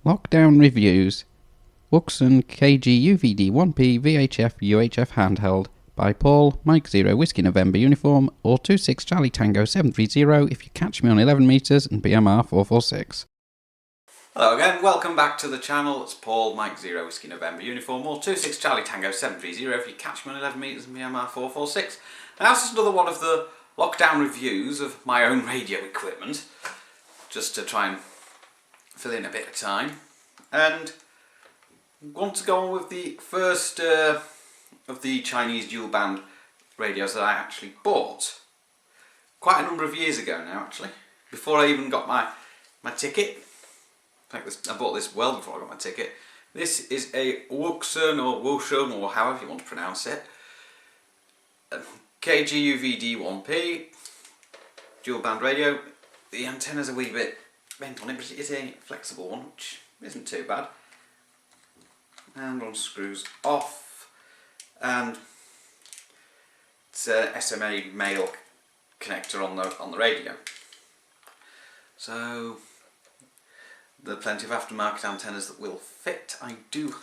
Lockdown Reviews Wouxun KG-UVD1P VHF UHF Handheld by Paul, Mike 0 Whiskey November Uniform or 26 Charlie Tango 730 if you catch me on 11 metres and BMR 446. Hello again, welcome back to the channel. It's Paul, Mike 0 Whiskey November Uniform or 26 Charlie Tango 730 if you catch me on 11 metres and BMR 446. Now this is another one of the lockdown reviews of my own radio equipment, just to try and fill in a bit of time. And I want to go on with the first of the Chinese dual band radios that I actually bought quite a number of years ago now, actually, before I even got my ticket. In fact, I bought this well before I got my ticket. This is a Wouxun or however you want to pronounce it, KG-UVD1P dual band radio. The antenna's a wee bit bent on it, but it is a flexible one, which isn't too bad. And one screws off, and it's a SMA male connector on the radio. So there are plenty of aftermarket antennas that will fit. I do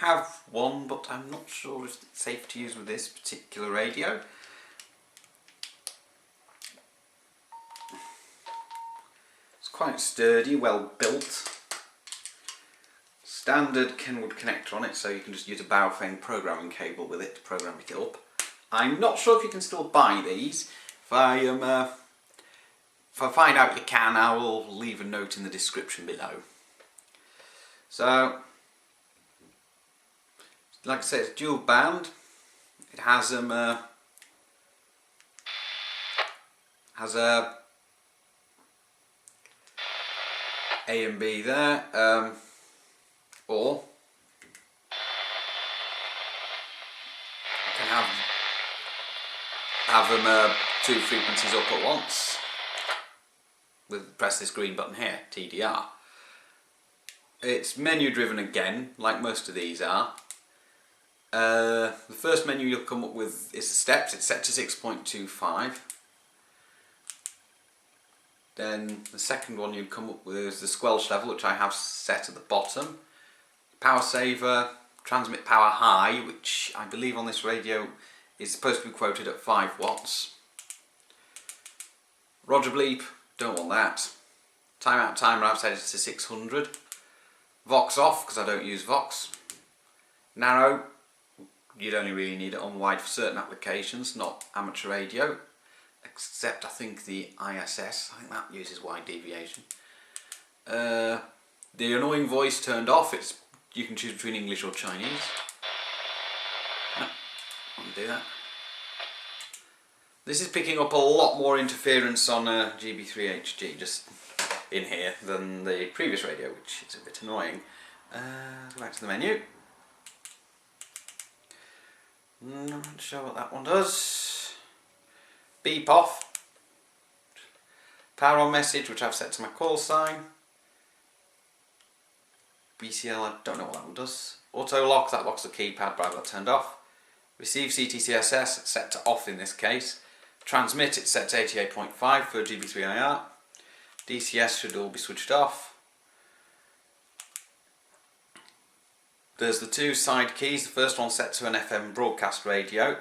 have one, but I'm not sure if it's safe to use with this particular radio. It's quite sturdy, well built. Standard Kenwood connector on it, so you can just use a Baofeng programming cable with it to program it up. I'm not sure if you can still buy these. If I find out you can, I will leave a note in the description below. So, like I say, it's dual band. It has a A and B there, or you can have them two frequencies up at once. Press this green button here, TDR. It's menu driven again, like most of these are. The first menu you'll come up with is the steps. It's set to 6.25. Then the second one you'd come up with is the squelch level, which I have set at the bottom. Power saver, transmit power high, which I believe on this radio is supposed to be quoted at 5 watts. Roger bleep, don't want that. Timeout timer I've set it to 600. Vox off, because I don't use Vox. Narrow, you'd only really need it on wide for certain applications, not amateur radio. Except I think the ISS, I think that uses wide deviation. The annoying voice turned off. You can choose between English or Chinese. No, I won't do that. This is picking up a lot more interference on GB3HG just in here than the previous radio, which is a bit annoying. Go back to the menu. Not sure what that one does. Beep off. Power on message, which I've set to my call sign. BCL, I don't know what that one does. Auto lock, that locks the keypad, but I've got turned off. Receive CTCSS, set to off in this case. Transmit, it's set to 88.5 for GB3IR. DCS should all be switched off. There's the two side keys. The first one set to an FM broadcast radio.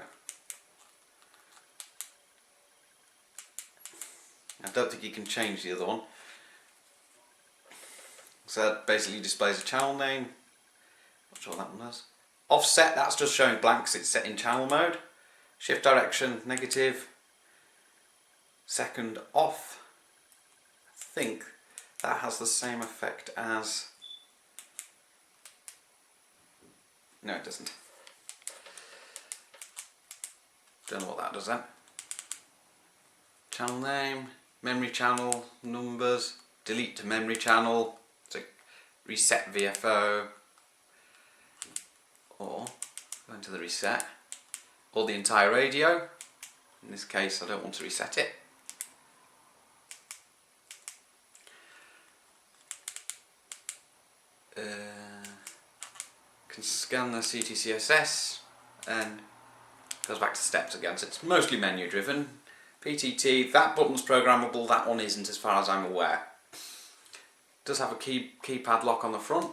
I don't think you can change the other one. So that basically displays a channel name. Not sure what that one does. Offset, that's just showing blanks, it's set in channel mode. Shift direction, negative. Second off. I think that has the same effect as... No, it doesn't. Don't know what that does then. Channel name, memory channel, numbers, delete to memory channel, so reset VFO, or go into the reset, or the entire radio. In this case I don't want to reset it. Can scan the CTCSS and goes back to steps again, so it's mostly menu driven. PTT, that button's programmable, that one isn't as far as I'm aware. does have a keypad lock on the front.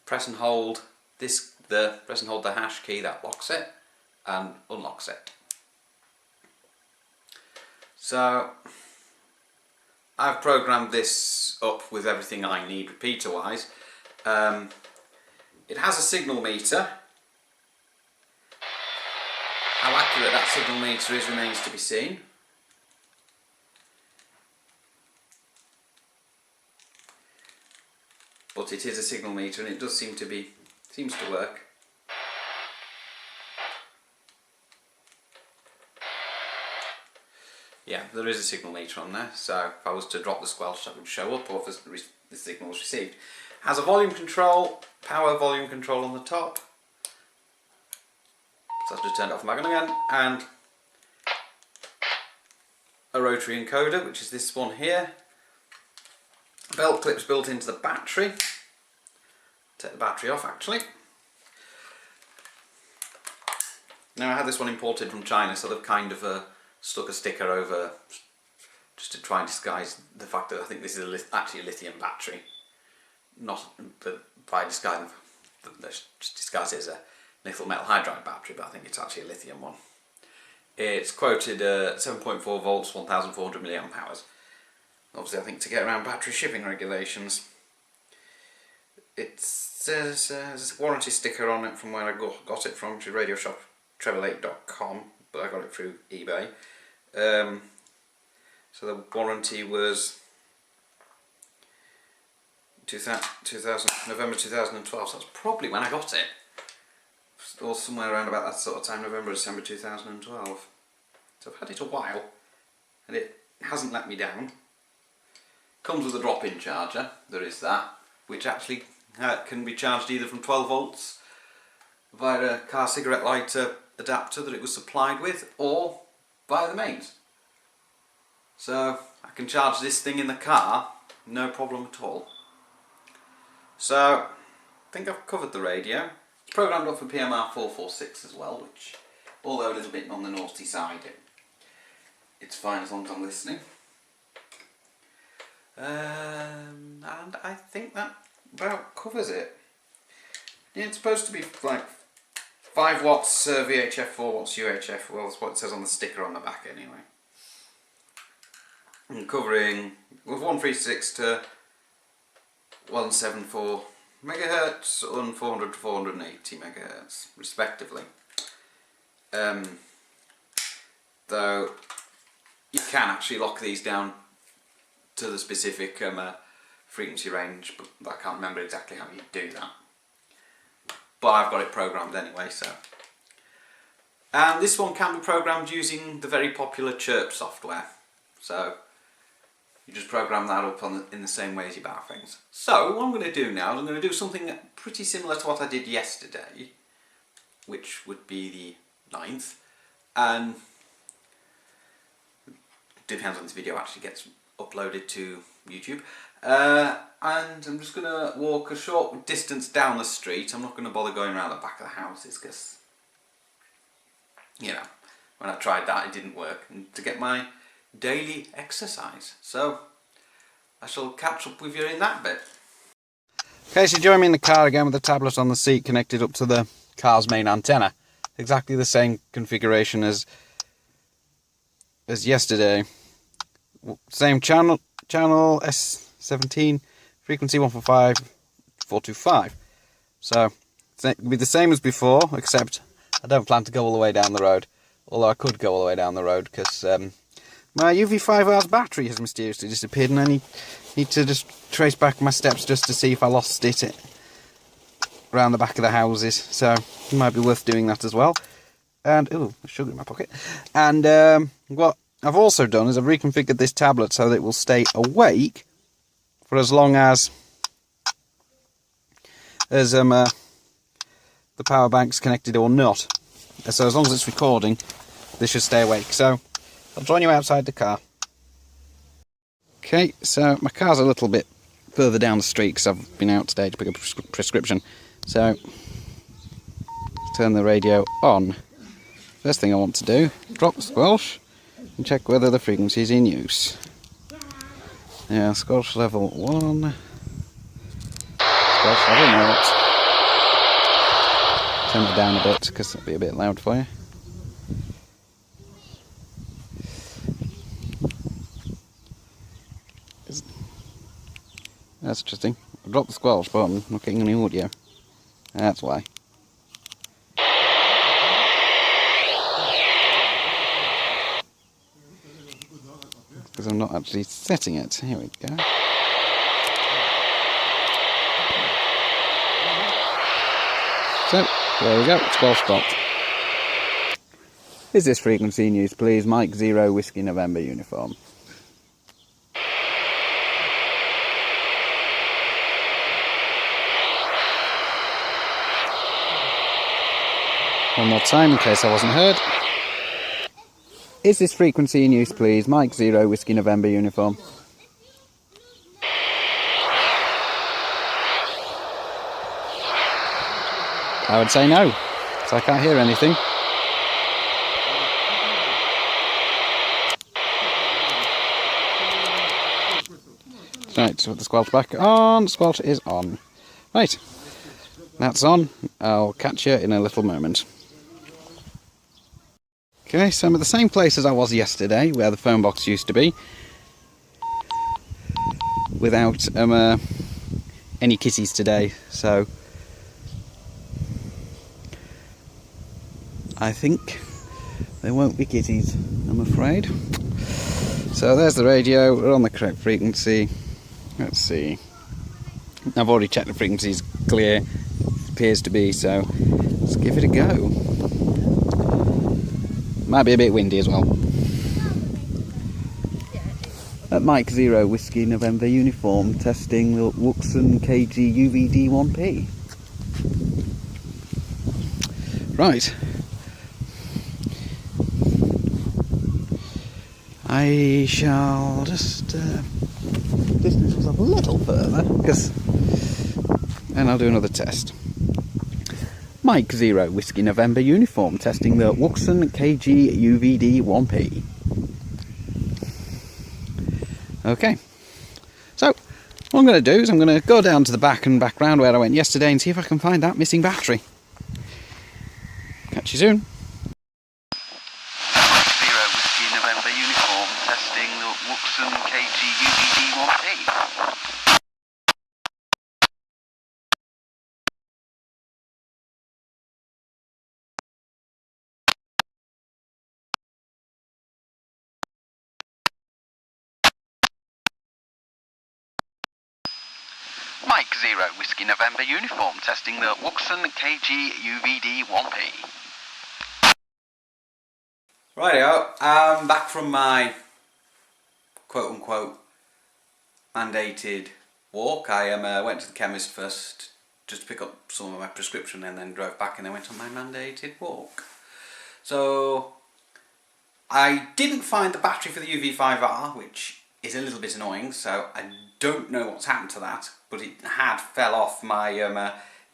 Press and hold the hash key, that locks it and unlocks it. So I've programmed this up with everything I need repeater wise. It has a signal meter. How accurate that signal meter is remains to be seen. But it is a signal meter and it does seems to work. Yeah, there is a signal meter on there, so if I was to drop the squelch that would show up, or if the signal was received. Has a volume control, power volume control on the top. So I've just turned it off and back on again, and a rotary encoder, which is this one here. Belt clips built into the battery. Take the battery off actually. Now I had this one imported from China, so they've kind of stuck a sticker over just to try and disguise the fact that I think this is actually a lithium battery. Not by disguise it as a nickel metal hydride battery, but I think it's actually a lithium one. It's quoted 7.4 volts, 1400 milliamp hours. Obviously I think to get around battery shipping regulations. It says there's a warranty sticker on it from where I got it from, which is radioshop888.com, but I got it through eBay. So the warranty was November 2012, so that's probably when I got it. Or somewhere around about that sort of time, November, December 2012. So I've had it a while, and it hasn't let me down. Comes with a drop-in charger, there is that, which actually can be charged either from 12 volts via a car cigarette lighter adapter that it was supplied with, or via the mains. So I can charge this thing in the car, no problem at all. So I think I've covered the radio. It's programmed up for PMR 446 as well, which, although a little bit on the naughty side, it's fine as long as I'm listening. And I think that about covers it. Yeah, it's supposed to be like 5 watts VHF, 4 watts UHF. Well, that's what it says on the sticker on the back anyway. And covering with 136 to 174 megahertz and 400 to 480 megahertz respectively. Though you can actually lock these down to the specific frequency range, but I can't remember exactly how you do that. But I've got it programmed anyway, so. And this one can be programmed using the very popular CHIRP software. So you just program that up in the same way as your bar things. So what I'm going to do now is I'm going to do something pretty similar to what I did yesterday, which would be the 9th, and depends on this video actually gets uploaded to YouTube. And I'm just going to walk a short distance down the street. I'm not going to bother going around the back of the houses because, you know, when I tried that it didn't work, and to get my daily exercise. So I shall catch up with you in that bit. Okay, so join me in the car again with the tablet on the seat connected up to the car's main antenna. Exactly the same configuration as yesterday. Same channel S17, frequency 145.425. So it'll be the same as before, except I don't plan to go all the way down the road. Although I could go all the way down the road because my UV5R's battery has mysteriously disappeared, and I need to just trace back my steps just to see if I lost it around the back of the houses. So it might be worth doing that as well. And ooh, sugar in my pocket. And what I've also done is I've reconfigured this tablet so that it will stay awake for as long as the power bank's connected or not. So as long as it's recording, this should stay awake. So I'll join you outside the car. Okay, so my car's a little bit further down the street because I've been out today to pick up a prescription. So turn the radio on. First thing I want to do, drop the squelch and check whether the frequency is in use. Yeah, squelch level 1. Squelch level 0. Turn it down a bit because it'll be a bit loud for you. That's interesting. I dropped the squelch, but I'm not getting any audio. That's why. Because I'm not actually setting it. Here we go. So, there we go. Squelch stopped. Is this frequency in use, please? Mike 0 Whiskey November uniform. One more time in case I wasn't heard. Is this frequency in use, please? Mike 0 Whiskey November uniform. I would say no, so I can't hear anything. Right, so put the squelch back on. Squelch is on. Right, that's on. I'll catch you in a little moment. Okay, so I'm at the same place as I was yesterday, where the phone box used to be, without any kitties today, so I think there won't be kitties, I'm afraid. So there's the radio, we're on the correct frequency. Let's see. I've already checked the frequency's clear, it appears to be, so let's give it a go. Might be a bit windy as well. At Mike 0 Whiskey November uniform, testing the Wouxun KG-UVD1P. Right. I shall just distance myself a little further, and I'll do another test. Mike 0 Whiskey November uniform, testing the Wouxun KG-UVD1P. Okay, so what I'm going to do is I'm going to go down to the back and back round where I went yesterday and see if I can find that missing battery. Catch you soon. Mike 0 Whiskey November uniform, testing the Wouxun KG-UVD1P. Mike 0 Whiskey November uniform, testing the Wouxun KG-UVD1P. Rightio, I'm back from my quote-unquote mandated walk. I went to the chemist first just to pick up some of my prescription and then drove back and then went on my mandated walk. So I didn't find the battery for the UV5R, which is a little bit annoying, so I don't know what's happened to that, but it had fell off my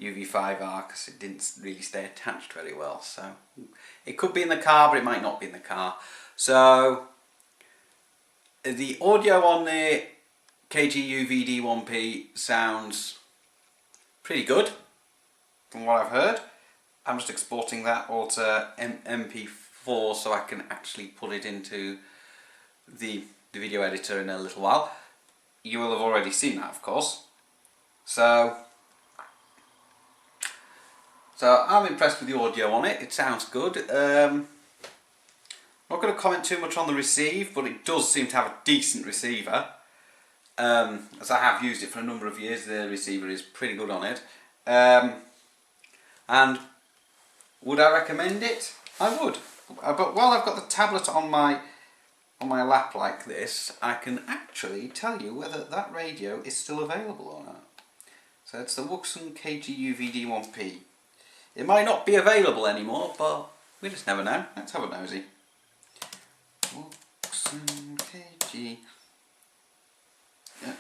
UV5R because it didn't really stay attached very well, so it could be in the car, but it might not be in the car. So the audio on the KG-UVD1P sounds pretty good from what I've heard. I'm just exporting that all to MP4 so I can actually put it into the video editor in a little while. You will have already seen that, of course. So I'm impressed with the audio on it. It sounds good. I'm not going to comment too much on the receive, but it does seem to have a decent receiver. As I have used it for a number of years, the receiver is pretty good on it. And would I recommend it? I would. But while I've got the tablet on my lap like this, I can actually tell you whether that radio is still available or not. So it's the Wouxun KG-UVD1P. It might not be available anymore, but we just never know. Let's have a nosy. Wouxun KG. Yeah,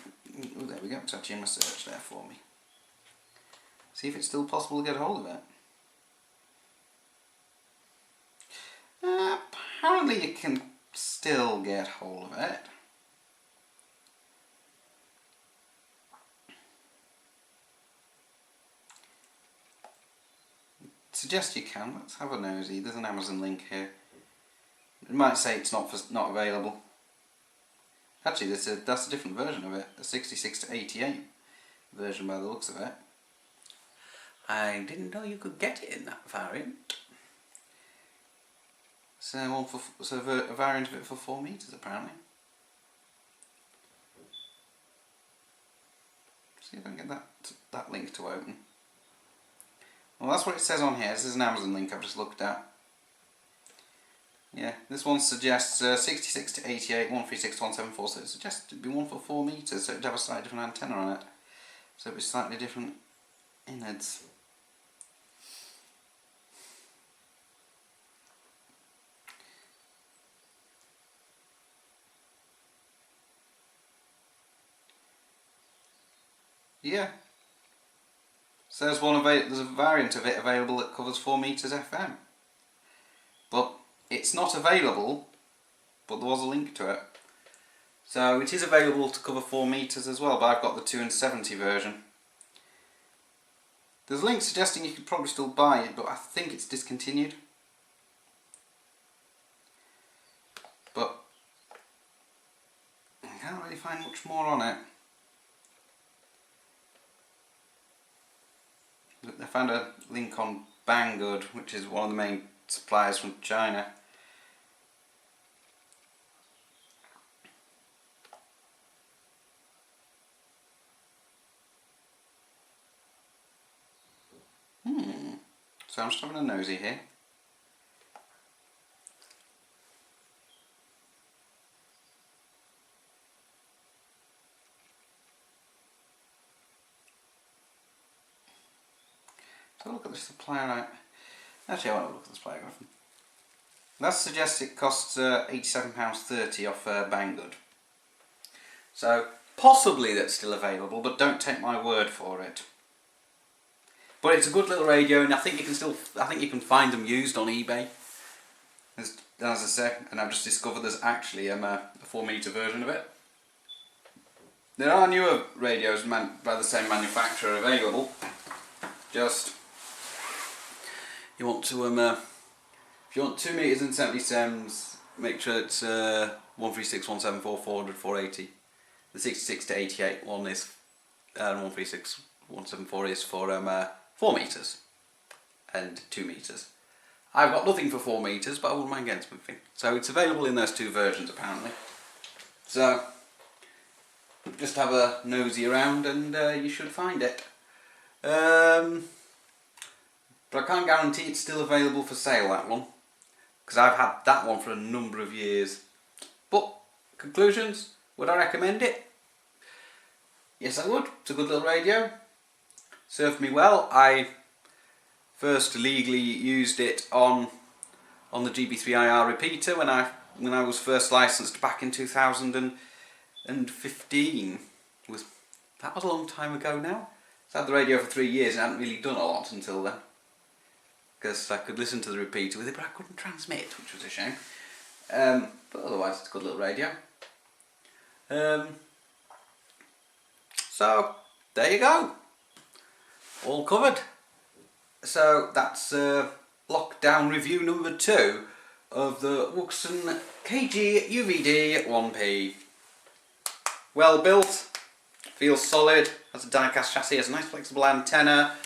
oh, there we go. It's actually in my search there for me. See if it's still possible to get hold of it. Apparently you can still get hold of it. suggest you can. Let's have a nosy. There's an Amazon link here. It might say it's not available. Actually, that's a different version of it. A 66 to 88 version by the looks of it. I didn't know you could get it in that variant. So a variant of it for 4 meters apparently. See if I can get that link to open. Well, that's what it says on here. This is an Amazon link I've just looked at. Yeah, this one suggests 66 to 88, 136 to 174, so it suggests it'd be one for 4 meters, so it'd have a slightly different antenna on it. So it'd be slightly different innards. Yeah. So there's a variant of it available that covers 4 meters FM. But it's not available, but there was a link to it. So it is available to cover 4 meters as well, but I've got the 270 version. There's a link suggesting you could probably still buy it, but I think it's discontinued. But I can't really find much more on it. I found a link on Banggood, which is one of the main suppliers from China. So I'm just having a nosy here. So look at the supply right. Actually, I want to look at the supply graph. That suggests it costs £87.30 off Banggood. So possibly that's still available, but don't take my word for it. But it's a good little radio, and I think you can find them used on eBay. As I say, and I've just discovered there's actually a 4 meter version of it. There are newer radios by the same manufacturer available. Just you want to if you want 2 meters and 70 sems, make sure it's 136, 174, 400, 480. The 66 to 88 one is 136, 174 is for 4 meters and 2 meters. I've got nothing for 4 meters, but I wouldn't mind getting something. So it's available in those 2 versions apparently. So just have a nosy around and you should find it. But I can't guarantee it's still available for sale, that one, because I've had that one for a number of years. But conclusions, would I recommend it? Yes, I would. It's a good little radio. Served me well. I first legally used it on the GB3IR repeater when I was first licensed back in 2015. That was a long time ago now. So I had the radio for 3 years and I hadn't really done a lot until then, because I could listen to the repeater with it, but I couldn't transmit, which was a shame. But otherwise, it's a good little radio. So there you go. All covered. So that's lockdown review number 2 of the Wouxun KG-UVD1P. Well built, feels solid, has a die-cast chassis, has a nice flexible antenna,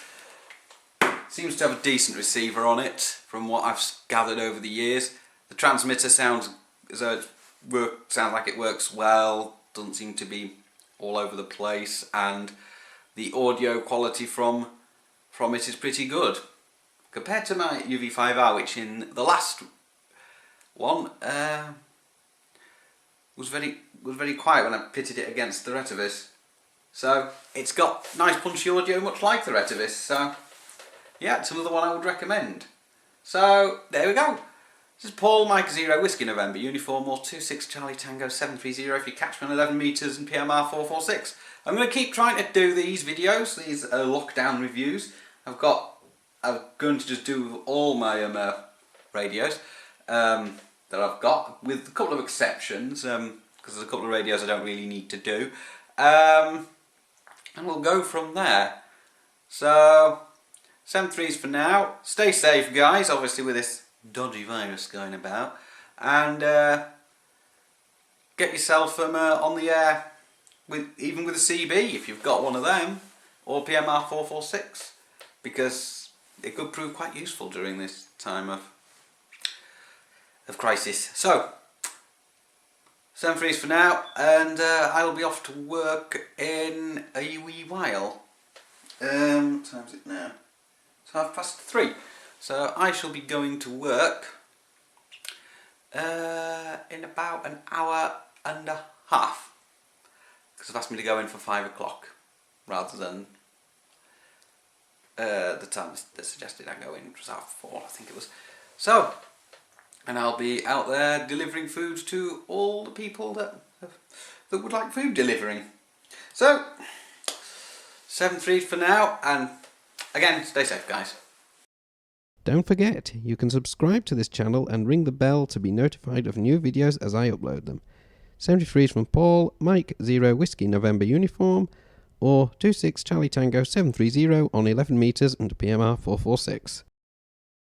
seems to have a decent receiver on it from what I've gathered over the years. The transmitter sounds as though sounds like it works well, doesn't seem to be all over the place, and the audio quality from it is pretty good compared to my UV5R, which in the last one was very quiet when I pitted it against the Retivis. So it's got nice punchy audio, much like the Retivis. So yeah, it's another one I would recommend. So there we go. This is Paul, Mike 0, Whiskey November, Uniform 26 Charlie Tango 730 if you catch me on 11 meters and PMR 446. I'm going to keep trying to do these videos, these lockdown reviews. I'm going to just do all my radios that I've got, with a couple of exceptions, because there's a couple of radios I don't really need to do. And we'll go from there. So 7 threes for now. Stay safe, guys, obviously with this dodgy virus going about. And get yourself on the air, even with a CB, if you've got one of them, or PMR 446, because it could prove quite useful during this time of crisis. So, 7 threes for now, and I'll be off to work in a wee while. What time is it now? It's 3:30. So I shall be going to work in about an hour and a half, because they've asked me to go in for 5 o'clock rather than the time they suggested I go in, which was 4:30, I think it was. So, and I'll be out there delivering food to all the people that would like food delivering. So, 7 threes for now, and again, stay safe, guys. Don't forget, you can subscribe to this channel and ring the bell to be notified of new videos as I upload them. 73 from Paul, Mike 0 Whiskey November uniform, or 26 Charlie Tango 730 on 11 meters and PMR 446.